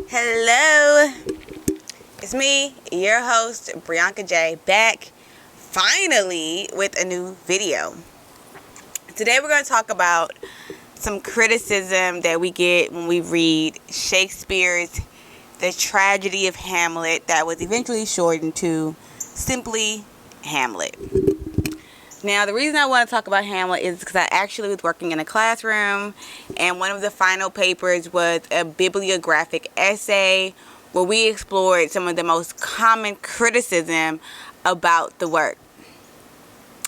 Hello, it's me, your host, Brianka J, back finally with a new video. Today we're going to talk about some criticism that we get when we read Shakespeare's The Tragedy of Hamlet, that was eventually shortened to simply Hamlet. Now, the reason I want to talk about Hamlet is because I actually was working in a classroom, and one of the final papers was a bibliographic essay where we explored some of the most common criticism about the work.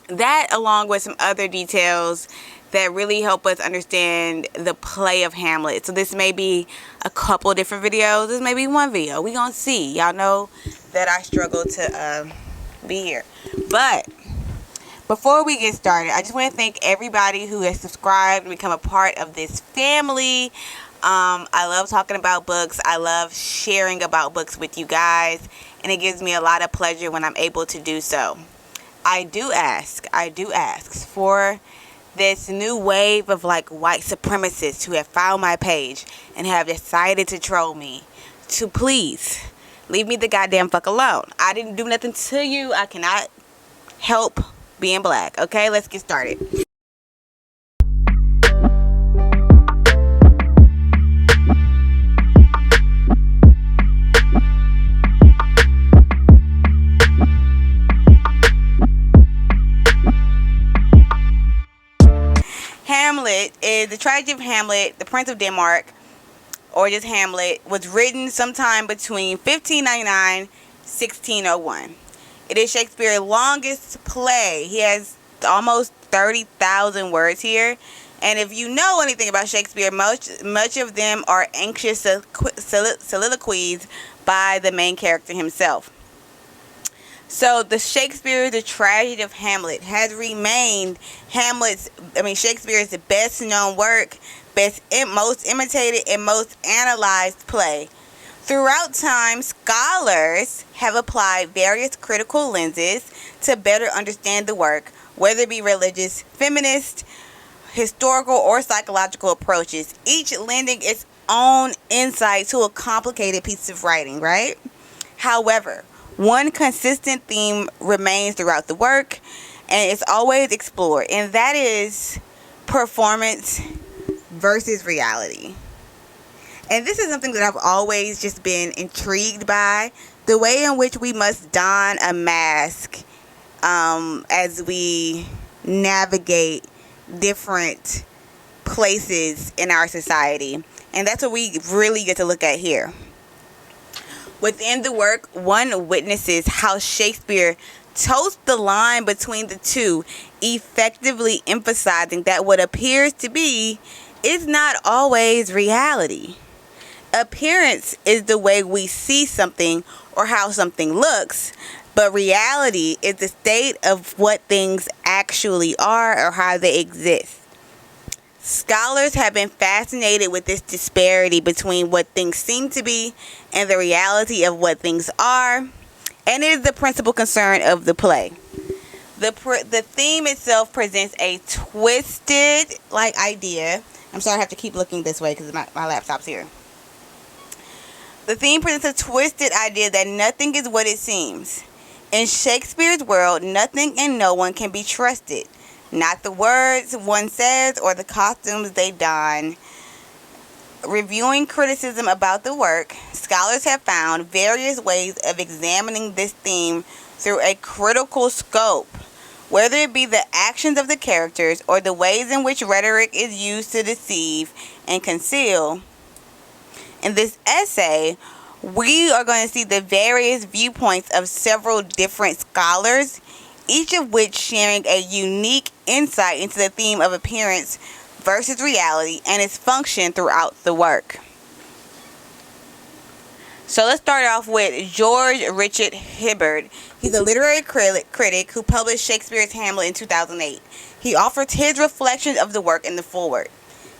That, along with some other details that really help us understand the play of Hamlet. So this may be a couple different videos. This may be one video. We're going to see. Y'all know that I struggle to be here. But before we get started, I just want to thank everybody who has subscribed and become a part of this family. I love talking about books. I love sharing about books with you guys. And it gives me a lot of pleasure when I'm able to do so. I do ask for this new wave of white supremacists who have found my page and have decided to troll me to please leave me the goddamn fuck alone. I didn't do nothing to you. I cannot help being black. Okay, let's get started. Hamlet is the Tragedy of Hamlet, the Prince of Denmark, or just Hamlet, was written sometime between 1599 and 1601. It is Shakespeare's longest play. He has almost 30,000 words here. And if you know anything about Shakespeare, much of them are anxious soliloquies by the main character himself. So the Tragedy of Hamlet has remained Shakespeare's best known work, most imitated and most analyzed play. Throughout time, scholars have applied various critical lenses to better understand the work, whether it be religious, feminist, historical, or psychological approaches, each lending its own insight to a complicated piece of writing, right? However, one consistent theme remains throughout the work, and it's always explored, and that is performance versus reality. And this is something that I've always just been intrigued by, the way in which we must don a mask as we navigate different places in our society. And that's what we really get to look at here. Within the work, one witnesses how Shakespeare toes the line between the two, effectively emphasizing that what appears to be is not always reality. Appearance is the way we see something or how something looks, but reality is the state of what things actually are or how they exist. Scholars have been fascinated with this disparity between what things seem to be and the reality of what things are, and it is the principal concern of the play. The theme itself presents a twisted idea. I'm sorry, I have to keep looking this way because my laptop's here. The theme presents a twisted idea that nothing is what it seems. In Shakespeare's world, nothing and no one can be trusted. Not the words one says or the costumes they don. Reviewing criticism about the work, scholars have found various ways of examining this theme through a critical scope, whether it be the actions of the characters or the ways in which rhetoric is used to deceive and conceal. In this essay, we are going to see the various viewpoints of several different scholars, each of which sharing a unique insight into the theme of appearance versus reality and its function throughout the work. So let's start off with George Richard Hibbert. He's a literary critic who published Shakespeare's Hamlet in 2008. He offers his reflections of the work in the foreword.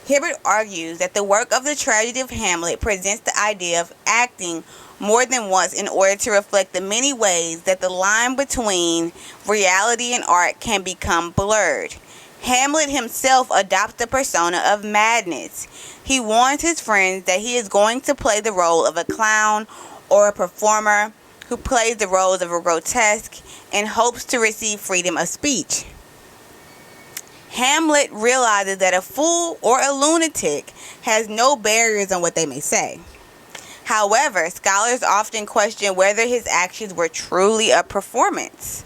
Hibbert argues that the work of the Tragedy of Hamlet presents the idea of acting more than once in order to reflect the many ways that the line between reality and art can become blurred. Hamlet himself adopts the persona of madness. He warns his friends that he is going to play the role of a clown or a performer who plays the roles of a grotesque and hopes to receive freedom of speech. Hamlet realizes that a fool or a lunatic has no barriers on what they may say. However, scholars often question whether his actions were truly a performance,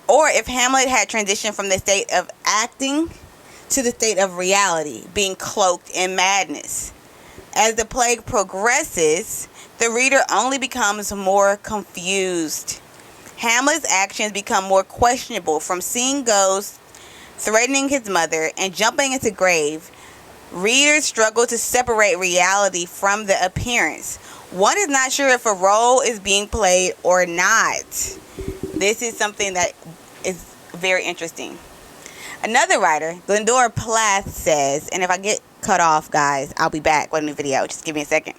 or if Hamlet had transitioned from the state of acting to the state of reality, being cloaked in madness. As the play progresses, the reader only becomes more confused. Hamlet's actions become more questionable, from seeing ghosts, threatening his mother, and jumping into grave. Readers struggle to separate reality from the appearance. One is not sure if a role is being played or not. This is something that is very interesting. Another writer, Glendora Plath, says, and if I get cut off, guys, I'll be back with a new video. Just give me a second.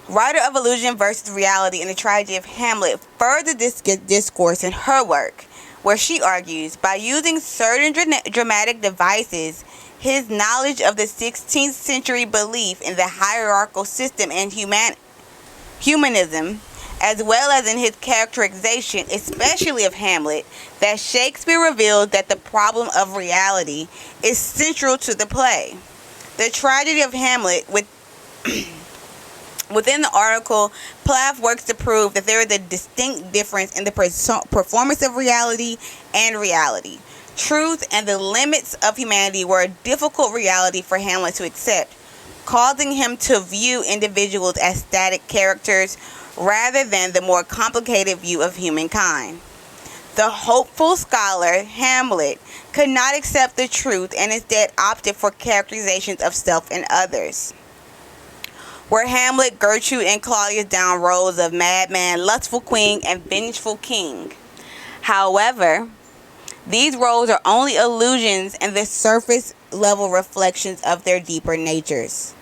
Writer of Illusion versus Reality in the Tragedy of Hamlet further discourse in her work, where she argues, by using certain dramatic devices, his knowledge of the 16th century belief in the hierarchical system and humanism, as well as in his characterization, especially of Hamlet, that Shakespeare reveals that the problem of reality is central to the play. The Tragedy of Hamlet, within the article, Plath works to prove that there is a distinct difference in the performance of reality and reality. Truth and the limits of humanity were a difficult reality for Hamlet to accept, causing him to view individuals as static characters rather than the more complicated view of humankind. The hopeful scholar Hamlet could not accept the truth and instead opted for characterizations of self and others. Where Hamlet, Gertrude, and Claudius down roles of madman, lustful queen, and vengeful king. However, these roles are only illusions and the surface level reflections of their deeper natures.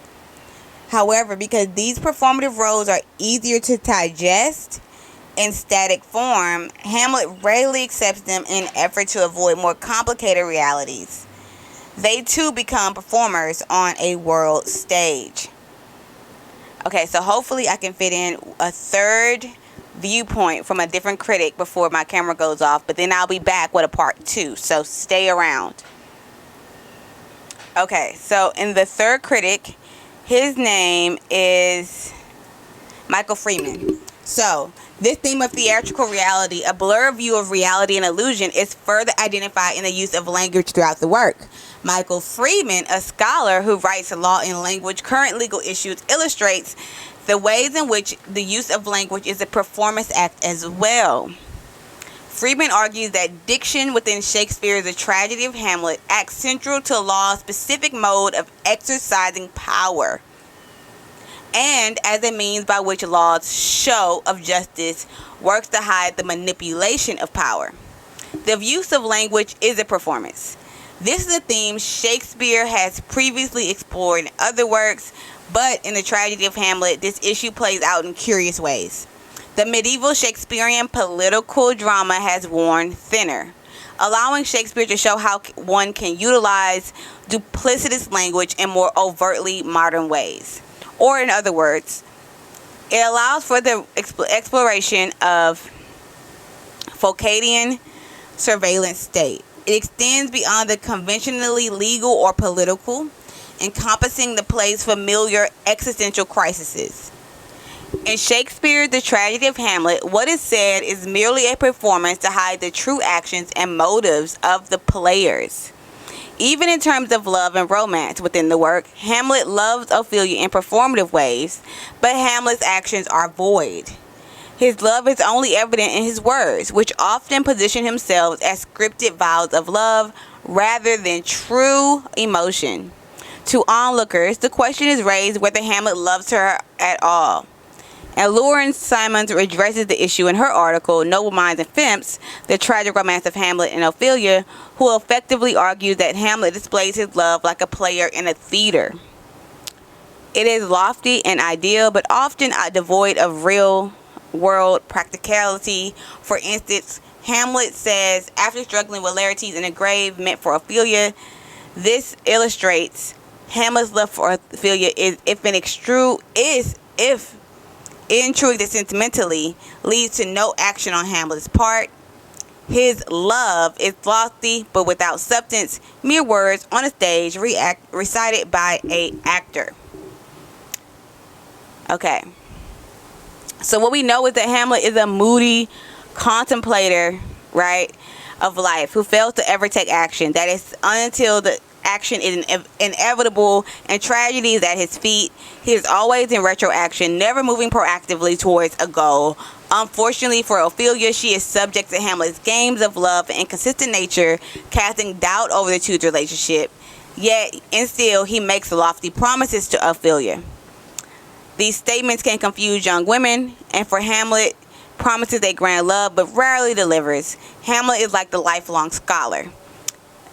However, because these performative roles are easier to digest in static form, Hamlet rarely accepts them in an effort to avoid more complicated realities. They too become performers on a world stage. Okay, so hopefully I can fit in a third viewpoint from a different critic before my camera goes off, but then I'll be back with a part 2, so stay around. Okay, so in the third critic, his name is Michael Freeman. So, this theme of theatrical reality, a blurred view of reality and illusion, is further identified in the use of language throughout the work. Michael Freeman, a scholar who writes law and language, current legal issues, illustrates the ways in which the use of language is a performance act as well. Freeman argues that diction within Shakespeare's The Tragedy of Hamlet acts central to law's specific mode of exercising power, and as a means by which law's show of justice works to hide the manipulation of power. The use of language is a performance. This is a theme Shakespeare has previously explored in other works, but in The Tragedy of Hamlet, this issue plays out in curious ways. The medieval Shakespearean political drama has worn thinner, allowing Shakespeare to show how one can utilize duplicitous language in more overtly modern ways. Or in other words, it allows for the exploration of Foucauldian surveillance state. It extends beyond the conventionally legal or political, encompassing the play's familiar existential crises. In Shakespeare's The Tragedy of Hamlet, what is said is merely a performance to hide the true actions and motives of the players. Even in terms of love and romance within the work, Hamlet loves Ophelia in performative ways, but Hamlet's actions are void. His love is only evident in his words, which often position himself as scripted vows of love rather than true emotion. To onlookers, the question is raised whether Hamlet loves her at all. And Lauren Simons addresses the issue in her article, Noble Minds and Femmes, The Tragic Romance of Hamlet and Ophelia, who effectively argues that Hamlet displays his love like a player in a theater. It is lofty and ideal, but often devoid of real-world practicality. For instance, Hamlet says, after struggling with Laertes in a grave meant for Ophelia, this illustrates Hamlet's love for Ophelia is if in truth that sentimentally leads to no action on Hamlet's part. His love is lofty but without substance, mere words on a stage recited by an actor. Okay. So what we know is that Hamlet is a moody contemplator, right, of life, who fails to ever take action. That is until the action is inevitable and tragedy is at his feet. He is always in retroaction, never moving proactively towards a goal. Unfortunately for Ophelia, she is subject to Hamlet's games of love and inconsistent nature, casting doubt over the two's relationship. Yet, and still, he makes lofty promises to Ophelia. These statements can confuse young women, and for Hamlet, promises a grand love but rarely delivers. Hamlet is like the lifelong scholar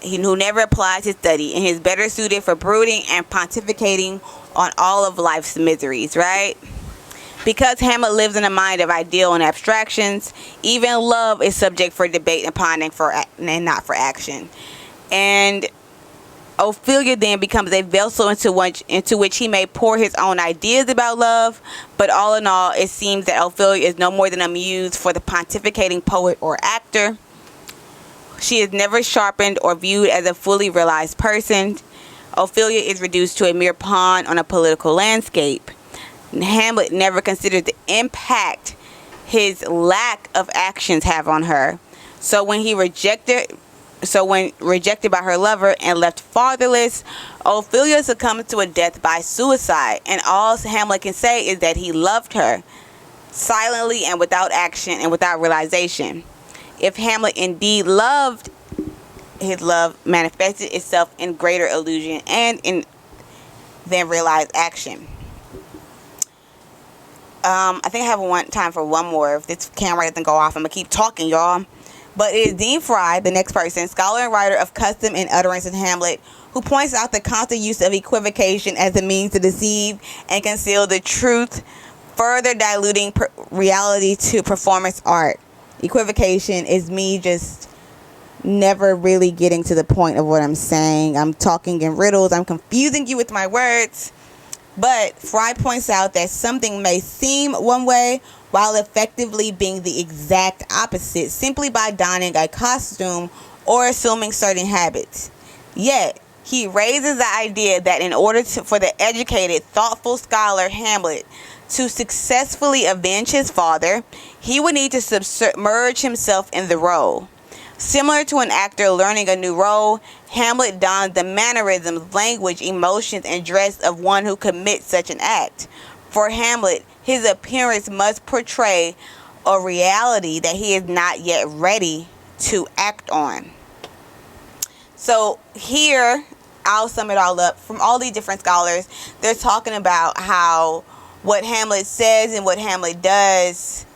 who never applies his study and is better suited for brooding and pontificating on all of life's miseries, right? Because Hamlet lives in a mind of ideal and abstractions, even love is subject for debate and pondering and not for action. And Ophelia then becomes a vessel into which he may pour his own ideas about love, but all in all, it seems that Ophelia is no more than a muse for the pontificating poet or actor. She is never sharpened or viewed as a fully realized person. Ophelia is reduced to a mere pawn on a political landscape. Hamlet never considered the impact his lack of actions have on her. So when rejected by her lover and left fatherless, Ophelia succumbs to a death by suicide, and all Hamlet can say is that he loved her silently and without action and without realization. If Hamlet indeed loved, his love manifested itself in greater illusion and than realized action. I think I have time for one more. If this camera doesn't go off, I'm going to keep talking, y'all. But it is Dean Fry, the next person, scholar and writer of custom and utterance in Hamlet, who points out the constant use of equivocation as a means to deceive and conceal the truth, further diluting reality to performance art. Equivocation is me just never really getting to the point of what I'm saying. I'm talking in riddles. I'm confusing you with my words. But Fry points out that something may seem one way while effectively being the exact opposite simply by donning a costume or assuming certain habits. Yet, he raises the idea that in order for the educated, thoughtful scholar Hamlet to successfully avenge his father, he would need to submerge himself in the role. Similar to an actor learning a new role, Hamlet dons the mannerisms, language, emotions, and dress of one who commits such an act. For Hamlet, his appearance must portray a reality that he is not yet ready to act on. So here, I'll sum it all up. From all these different scholars, they're talking about how what Hamlet says and what Hamlet does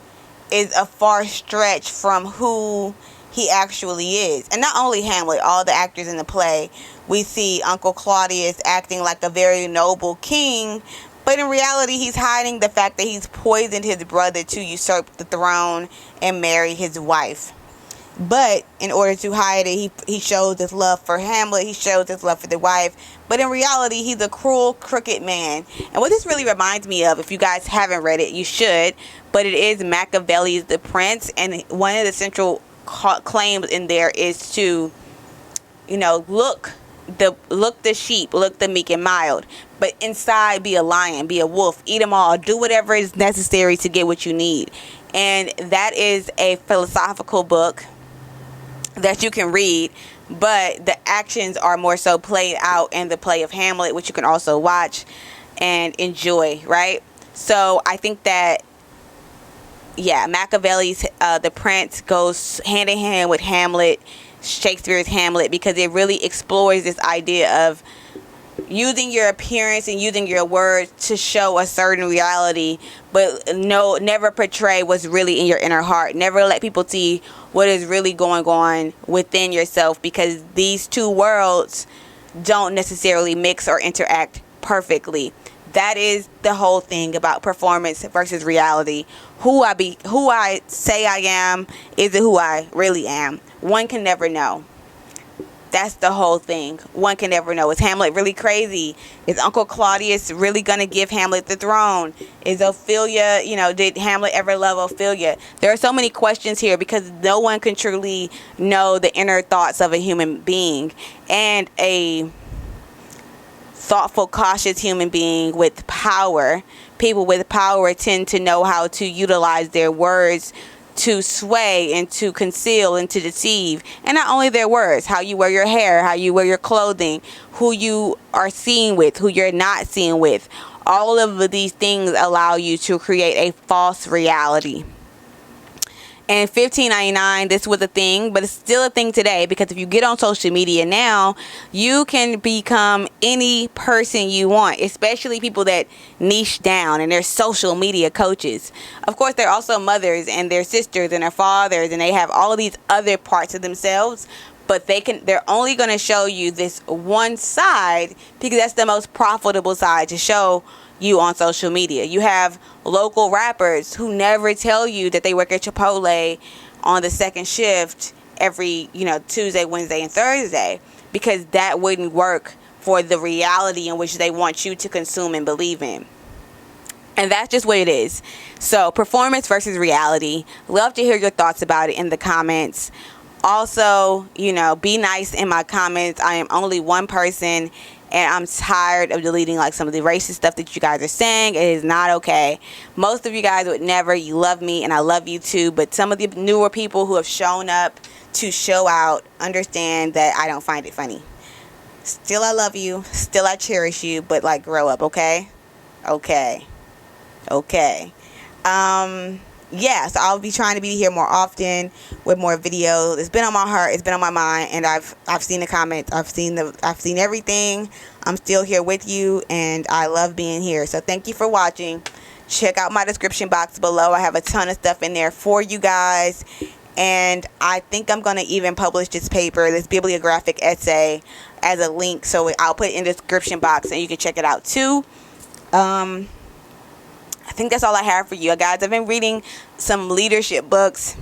is a far stretch from who he actually is. And not only Hamlet, all the actors in the play, we see Uncle Claudius acting like a very noble king, but in reality he's hiding the fact that he's poisoned his brother to usurp the throne and marry his wife. But in order to hide it, he shows his love for Hamlet, he shows his love for the wife, but in reality he's a cruel, crooked man. And what this really reminds me of, if you guys haven't read it, you should, but it is Machiavelli's The Prince, and one of the central claims in there is to, look the sheep, look the meek and mild, but inside be a lion, be a wolf, eat them all, do whatever is necessary to get what you need. And that is a philosophical book that you can read, but the actions are more so played out in the play of Hamlet, which you can also watch and enjoy, right? So I think that Machiavelli's The Prince goes hand in hand with Hamlet, Shakespeare's Hamlet, because it really explores this idea of using your appearance and using your words to show a certain reality, but never portray what's really in your inner heart. Never let people see what is really going on within yourself, because these two worlds don't necessarily mix or interact perfectly. That is the whole thing about performance versus reality. Who I say I am, is it who I really am? One can never know. That's the whole thing. One can never know. Is Hamlet really crazy? Is Uncle Claudius really going to give Hamlet the throne? Is Ophelia, did Hamlet ever love Ophelia? There are so many questions here because no one can truly know the inner thoughts of a human being. And a thoughtful, cautious human being with power. People with power tend to know how to utilize their words to sway and to conceal and to deceive. And not only their words, how you wear your hair, how you wear your clothing, who you are seen with, who you're not seen with. All of these things allow you to create a false reality. And in 1599, this was a thing, but it's still a thing today, because if you get on social media now, you can become any person you want, especially people that niche down and they're social media coaches. Of course, they're also mothers and their sisters and their fathers, and they have all of these other parts of themselves, but they're only going to show you this one side because that's the most profitable side to show you on social media. You have local rappers who never tell you that they work at Chipotle on the second shift every, Tuesday, Wednesday, and Thursday, because that wouldn't work for the reality in which they want you to consume and believe in. And that's just what it is. So, performance versus reality. Love to hear your thoughts about it in the comments. Also, be nice in my comments. I am only one person, and I'm tired of deleting some of the racist stuff that you guys are saying. It is not okay. Most of you guys would never. You love me and I love you too. But some of the newer people who have shown up to show out understand that I don't find it funny. Still, I love you. Still, I cherish you. But grow up, okay? Okay. Yeah, so I'll be trying to be here more often with more videos. It's been on my heart, it's been on my mind, and I've seen the comments, I've seen everything. I'm still here with you, and I love being here. So thank you for watching. Check out my description box below. I have a ton of stuff in there for you guys, and I think I'm going to even publish this paper, this bibliographic essay, as a link, so I'll put it in the description box and you can check it out too. I think that's all I have for you guys. I've been reading some leadership books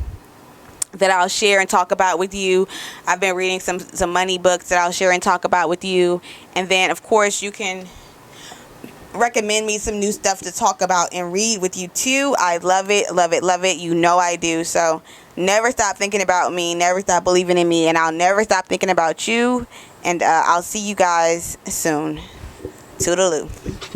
that I'll share and talk about with you. I've been reading some money books that I'll share and talk about with you. And then, of course, you can recommend me some new stuff to talk about and read with you too. I love it. I do. So never stop thinking about me. Never stop believing in me. And I'll never stop thinking about you. And I'll see you guys soon. Toodaloo.